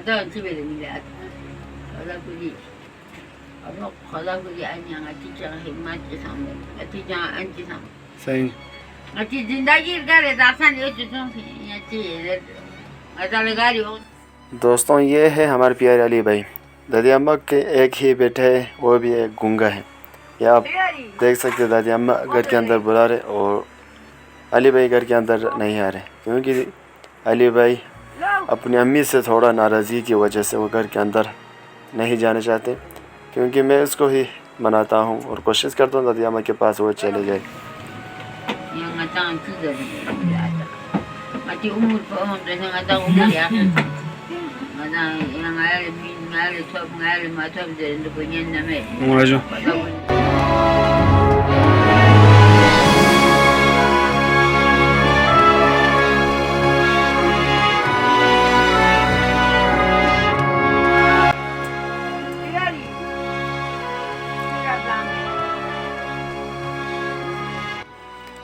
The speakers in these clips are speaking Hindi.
어떤 집에는 가다구리 가다구리 아니야 아티장 힘맞지 상무 아티장 안지상 सही अति जिंदगी करे दासान ये चीज़ों की ये चीज़ अचाले गाड़ी हो दोस्तों, ये है हमारे प्यारे अली भाई। दादी अम्मा के एक ही बेटे है, वो भी एक गूंगा है। ये आप देख सकते हैं, दादी अम्मा घर के अंदर बुला रहे और अली भाई घर के अंदर नहीं आ रहे, क्योंकि अली भाई अपनी अम्मी से थोड़ा नाराज़गी की वजह से वो घर के अंदर नहीं जाना चाहते, क्योंकि मैं उसको ही मनाता हूँ और कोशिश करता हूँ दादी अम्मा के पास वो चले जाए। yang ngatang tiga ni ada mati umur pohon dah yang ngatang umur ya ngatang yang ayah min ayah top ayah matop jadi tu punya nama Maju.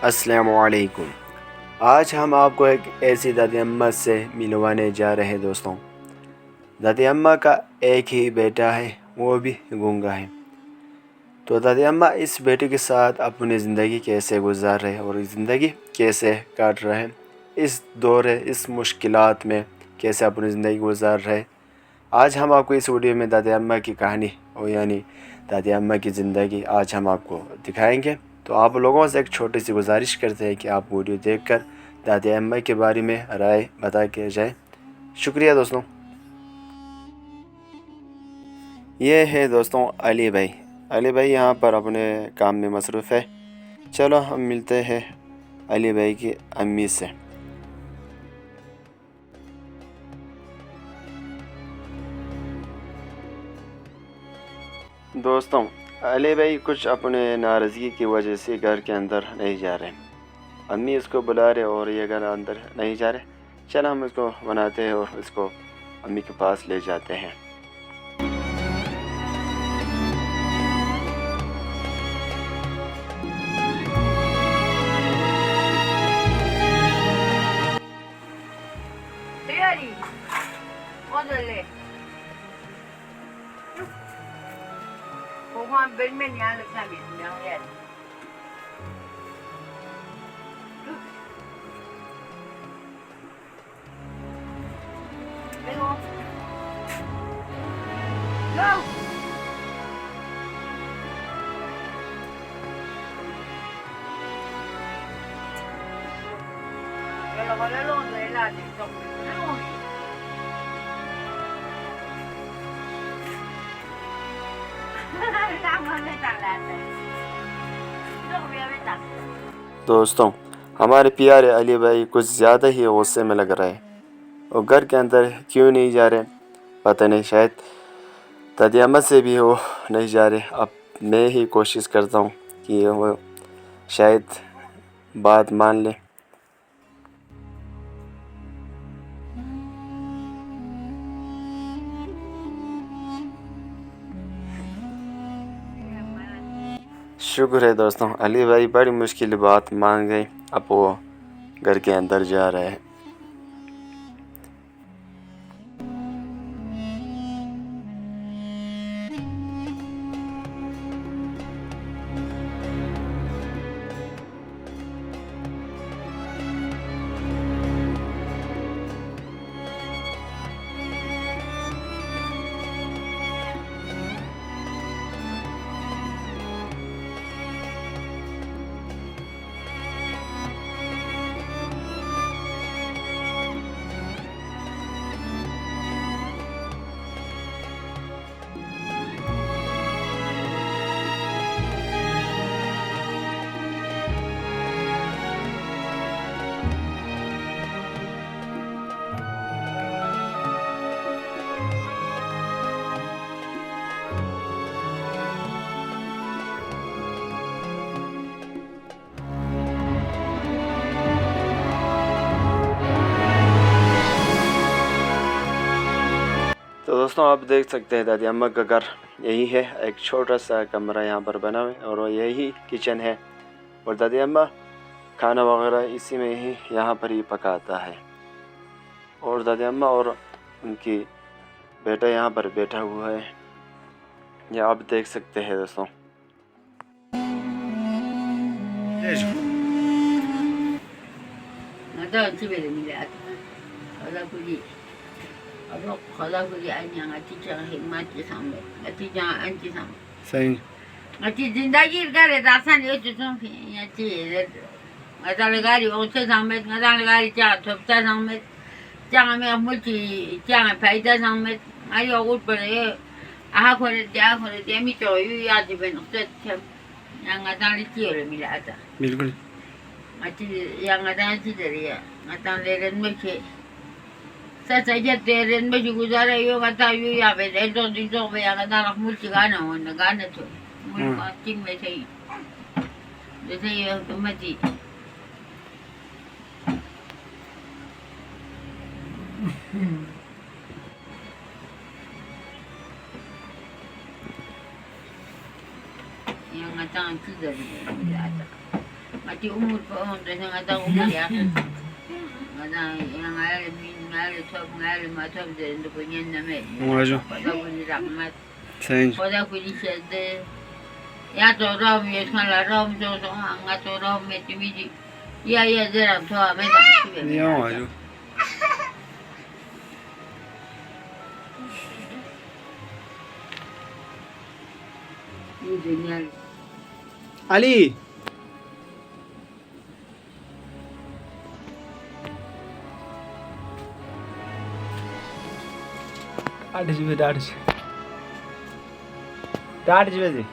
अस्सलामुअलैकुम। आज हम आपको एक ऐसी दादी अम्मा से मिलवाने जा रहे हैं दोस्तों। दादी अम्मा का एक ही बेटा है, वो भी गूंगा है। तो दादी अम्मा इस बेटे के साथ अपनी ज़िंदगी कैसे गुजार रहे हैं और ज़िंदगी कैसे काट रहे हैं, इस दौर इस मुश्किलात में कैसे अपनी ज़िंदगी गुजार रहे हैं, आज हम आपको इस वीडियो में दादी अम्मा की कहानी और यानी दादी अम्मा की ज़िंदगी आज हम आपको दिखाएंगे। तो आप लोगों से एक छोटी सी गुजारिश करते हैं कि आप वीडियो देखकर दादी अम्मा के बारे में राय बता के जाए। शुक्रिया दोस्तों। ये है दोस्तों अली भाई। अली भाई यहाँ पर अपने काम में मसरूफ़ है। चलो हम मिलते हैं अली भाई की अम्मी से। दोस्तों, अली भाई कुछ अपने नाराज़गी की वजह से घर के अंदर नहीं जा रहे। अम्मी इसको बुला रहे और ये घर अंदर नहीं जा रहे। चल हम इसको बनाते हैं और इसको अम्मी के पास ले जाते हैं। bên mình nhà được làm việc nhau vậy. Đây không? Đâu? Cái là cái lon này là để trồng cái lon. दोस्तों, हमारे प्यारे अली भाई कुछ ज़्यादा ही गुस्से में लग रहे हैं और घर के अंदर क्यों नहीं जा रहे पता नहीं, शायद दादी अम्मा से भी वो नहीं जा रहे। अब मैं ही कोशिश करता हूँ कि वो शायद बात मान ले। शुक्र है दोस्तों, अली भाई बड़ी मुश्किल बात मान गई। अब वो घर के अंदर जा रहे हैं। तो दोस्तों, आप देख सकते हैं दादी अम्मा का घर यही है। एक छोटा सा कमरा यहाँ पर बना हुआ है और यही किचन है और दादी अम्मा खाना वगैरह इसी में ही यहाँ पर ही पकाता है। और दादी अम्मा और उनकी बेटा यहाँ पर बैठा हुआ है, ये आप देख सकते हैं दोस्तों। Ada 집에도 미래 하다 그리 하다 그리 아니야 티장 힘맞지 상매 티장 안지 상 सही 아티 진다기 가래 다산 여주 좀 야지 아달에 가리 오체 상매 아달에 가리 자 톱자 상매 장에 물지 장에 파이다 상매 아니 오고 버려 아 거래 자 거래 재미 저 유야지 벤 없대 양 아달에 지어를 미래 하다 बिल्कुल Mati yang ada nanti dari ya, ngata leren macam. Saya saja leren macam guzara yo ngata yo ya beda itu di sana yang ngata nak multi gana mana gana tu, multi macam macam. Jadi yo tu mati. Yang ngata nanti dari ya. Mati umur pun dah sangat tahu umur ya. Ada yang ada top ada macam tu untuk punya nama. Wajo Pada punya Ahmad. सही Pada punya Saba. Ya tu ram ya sekarang ram tu angkat tu ram macam ni. Ya jeram tu apa macam ये वाजो Ini dunia. अली डाट जी डाट जी डाट जी